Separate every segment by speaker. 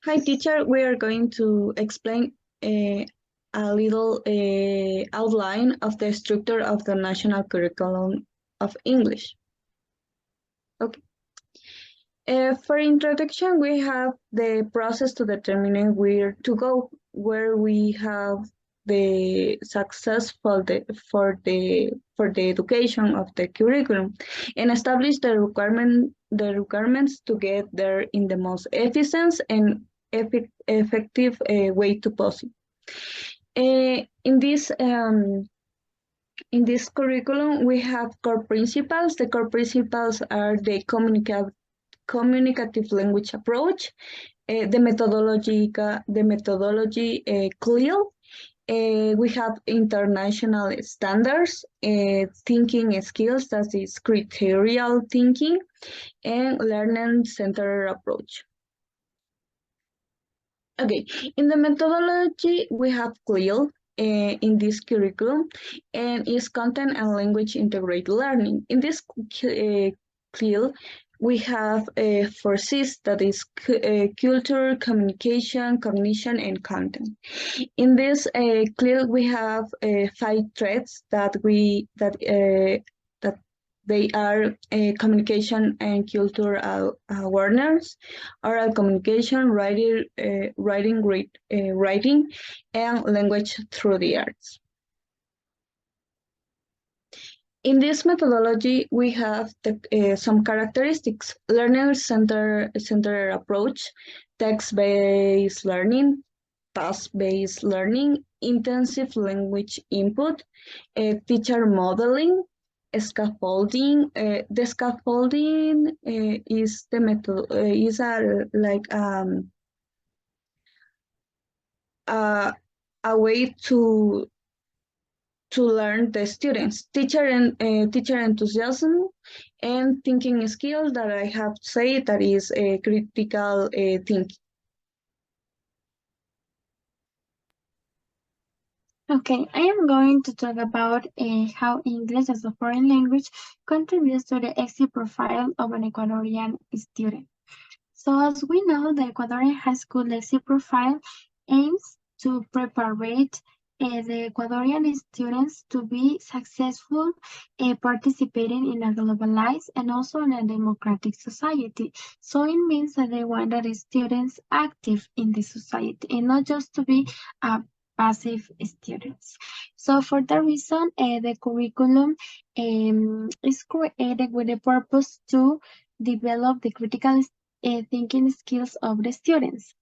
Speaker 1: Hi, teacher. We are going to explain a little outline of the structure of the national curriculum of English. Okay. For introduction, we have the process to determine where to go, where we have the successful for the education of the curriculum, and establish the requirements to get there in the most efficient and effective way to possible. In this curriculum, we have core principles. The core principles are the communicative language approach, the methodology CLIL. We have international standards, thinking skills, that is critical thinking, and learning-centered approach. Okay, in the methodology, we have CLIL in this curriculum, and is content and language integrated learning. In this CLIL, we have 4Cs, that is culture, communication, cognition, and content. In this CLIL, we have 5 threads that they are communication and culture awareness, oral communication, writing, and language through the arts. In this methodology, we have some characteristics: learner-centered approach, text-based learning, task-based learning, intensive language input, teacher modeling, scaffolding. The scaffolding is the method is a way to learn the students, teacher enthusiasm, and thinking skills that I have said, that is critical thinking.
Speaker 2: Okay, I am going to talk about how English as a foreign language contributes to the exit profile of an Ecuadorian student. So as we know, the Ecuadorian high school exit profile aims to prepare the Ecuadorian students to be successful participating in a globalized and also in a democratic society. So it means that they want that the students active in the society and not just to be passive students. So for that reason, the curriculum is created with the purpose to develop the critical thinking skills of the students.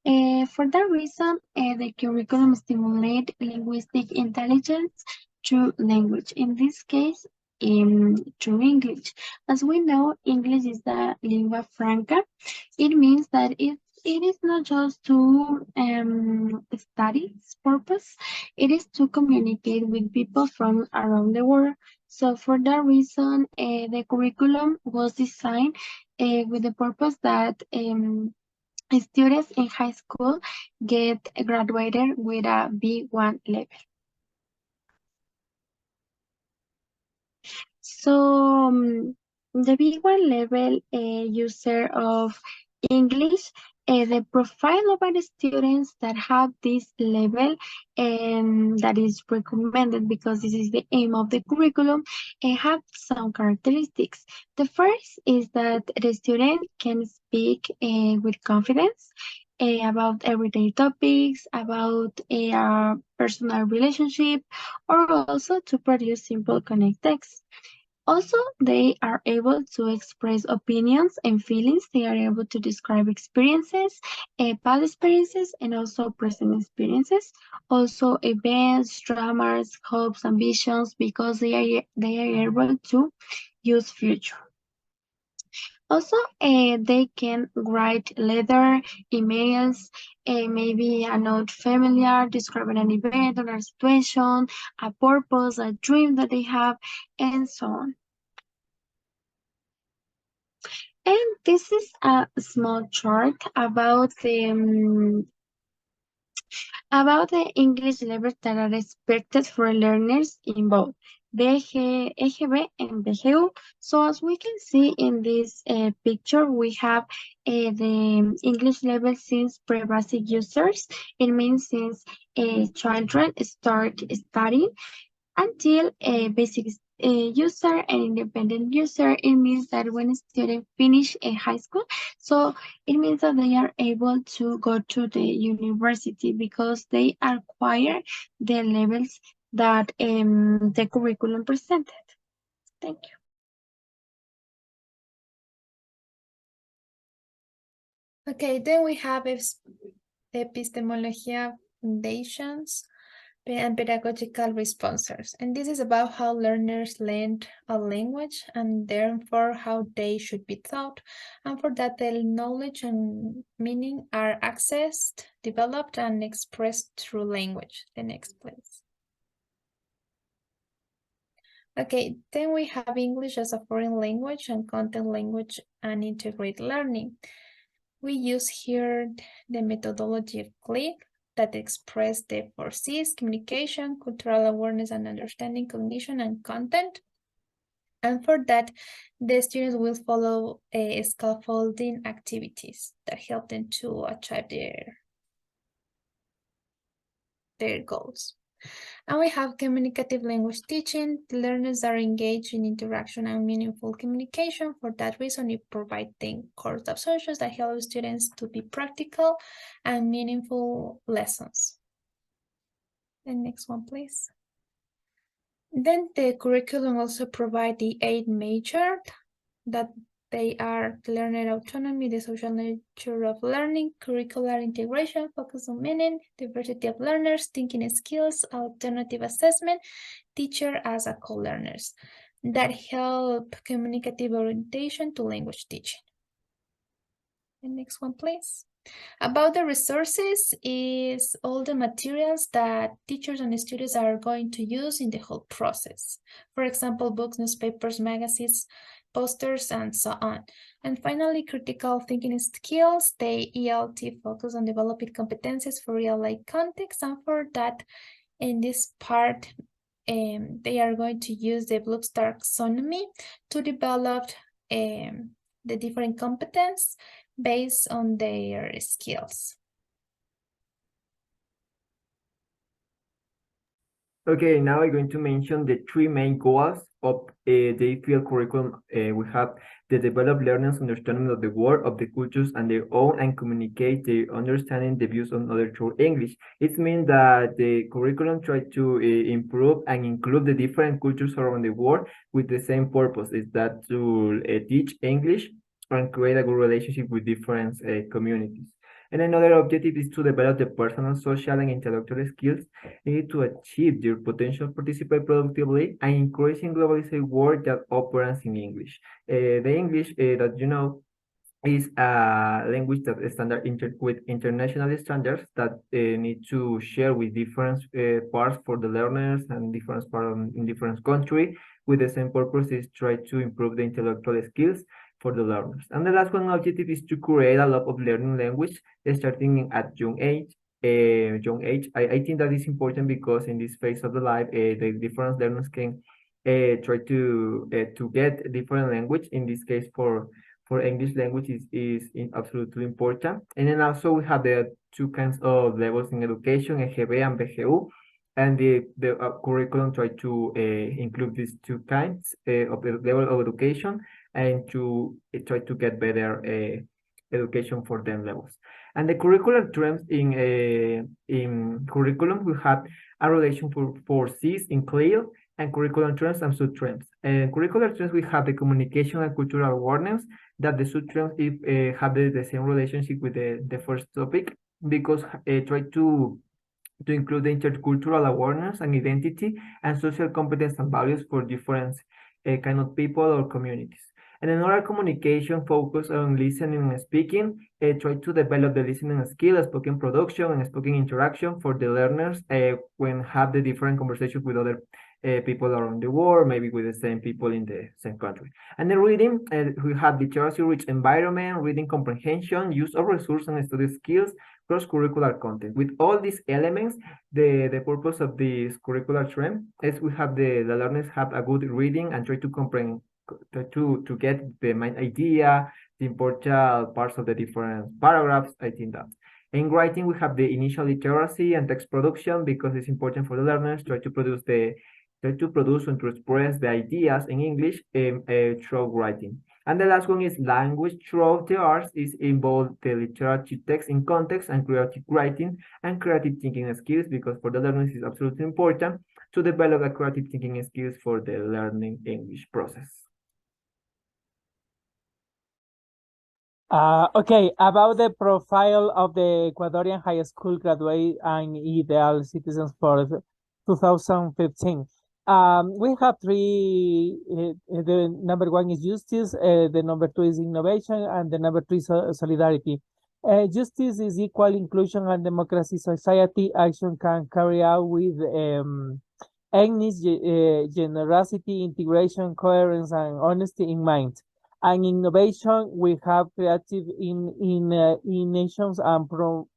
Speaker 2: For that reason, the curriculum stimulates linguistic intelligence through language. In this case, through English. As we know, English is the lingua franca. It means that it is not just to study purpose, it is to communicate with people from around the world. So for that reason, the curriculum was designed with the purpose that students in high school get graduated with a B1 level. So the B1 level user of English, the profile of the students that have this level and that is recommended because this is the aim of the curriculum, have some characteristics. The first is that the student can speak with confidence about everyday topics, about a personal relationship, or also to produce simple connect text. Also, they are able to express opinions and feelings. They are able to describe experiences, past experiences, and also present experiences. Also, events, dramas, hopes, ambitions, because they are able to use future. Also, they can write letter, emails, maybe a note familiar, describing an event or a situation, a purpose, a dream that they have, and so on. And this is a small chart about the English levels that are expected for learners in both EGB, and BGU. So as we can see in this picture, we have the English level since pre-basic users. It means since children start studying until a basic user and independent user. It means that when a student finish a high school, so it means that they are able to go to the university because they acquire the levels that the curriculum presented. Thank you.
Speaker 3: Okay, then we have epistemologia foundations and pedagogical responses. And this is about how learners learn a language and therefore how they should be taught. And for that, the knowledge and meaning are accessed, developed, and expressed through language. The next, please. Okay, then we have English as a foreign language and content language and integrate learning. We use here the methodology of CLIC that express the 4 C's: communication, cultural awareness and understanding, cognition, and content. And for that, the students will follow scaffolding activities that help them to achieve their goals. And we have communicative language teaching. The learners are engaged in interaction and meaningful communication. For that reason, we provide the course of solutions that help students to be practical and meaningful lessons. The next one, please. Then the curriculum also provide the 8 major that they are learner autonomy, the social nature of learning, curricular integration, focus on meaning, diversity of learners, thinking skills, alternative assessment, teacher as a co-learners that help communicative orientation to language teaching. The next one, please. About the resources is all the materials that teachers and students are going to use in the whole process. For example, books, newspapers, magazines, posters, and so on. And finally, critical thinking skills. The ELT focus on developing competencies for real-life context. And for that, in this part, they are going to use the Bloom's taxonomy to develop the different competence based on their skills.
Speaker 4: Okay, now I'm going to mention the 3 main goals of the field curriculum. We have the develop learners' understanding of the world, of the cultures and their own, and communicate their understanding the views on other through English. It means that the curriculum try to improve and include the different cultures around the world with the same purpose, is that to teach English and create a good relationship with different communities. And another objective is to develop the personal, social, and intellectual skills needed to achieve their potential, participate productively, and increasing globalized world that operates in English. The English that you know is a language that is with international standards that need to share with different parts for the learners and different parts in different countries with the same purpose is try to improve the intellectual skills for the learners. And the last one objective is to create a lot of learning language starting at young age. I think that is important because in this phase of the life, the different learners can try to get different language. In this case, for English language is absolutely important. And then also we have the 2 kinds of levels in education, EGB and BGU. And the curriculum try to include these 2 kinds of the level of education and to try to get better education for them levels. And the curricular terms in curriculum we have a relation for 4 C's in CLIL and curriculum terms and sub-terms. Curricular terms we have the communication and cultural awareness that the sub-terms have the same relationship with the first topic because try to include the intercultural awareness and identity and social competence and values for different kind of people or communities. And in oral communication, focus on listening and speaking, try to develop the listening skill, spoken production and spoken interaction for the learners when have the different conversations with other people around the world, maybe with the same people in the same country. And the reading, we have literacy-rich environment, reading comprehension, use of resources and study skills, cross-curricular content. With all these elements, the purpose of this curricular trend is we have the learners have a good reading and try to comprehend, to get the main idea, the important parts of the different paragraphs. I think that. In writing, we have the initial literacy and text production because it's important for the learners try to produce and to express the ideas in English through writing. And the last one is language through the arts is involved the literature text in context and creative writing and creative thinking skills because for the learners it's absolutely important to develop a creative thinking skills for the learning English process.
Speaker 5: Okay, about the profile of the Ecuadorian high school graduate and ideal citizens for 2015. We have three, the number one is justice, the number two is innovation, and the number three solidarity. Justice is equal inclusion and democracy society action can carry out with kindness, generosity, integration, coherence, and honesty in mind. And innovation, we have creative nations and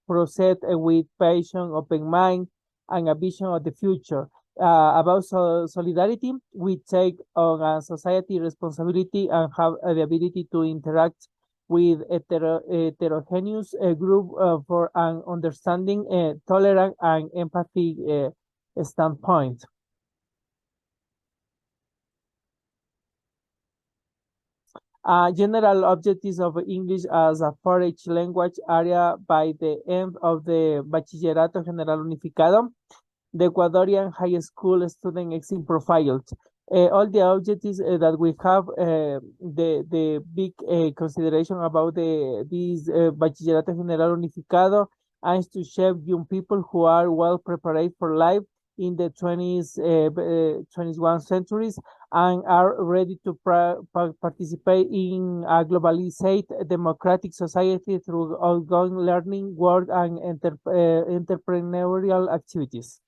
Speaker 5: proceed with passion, open mind, and a vision of the future. About solidarity, we take on a society responsibility and have the ability to interact with heterogeneous group for an understanding, tolerant, and empathy standpoint. General objectives of English as a foreign language area by the end of the Bachillerato General Unificado, the Ecuadorian high school student exit profiles. All the objectives that we have, the big consideration about this Bachillerato General Unificado is to shape young people who are well prepared for life in the 21st centuries and are ready to participate in a globalized democratic society through ongoing learning, work, and entrepreneurial activities.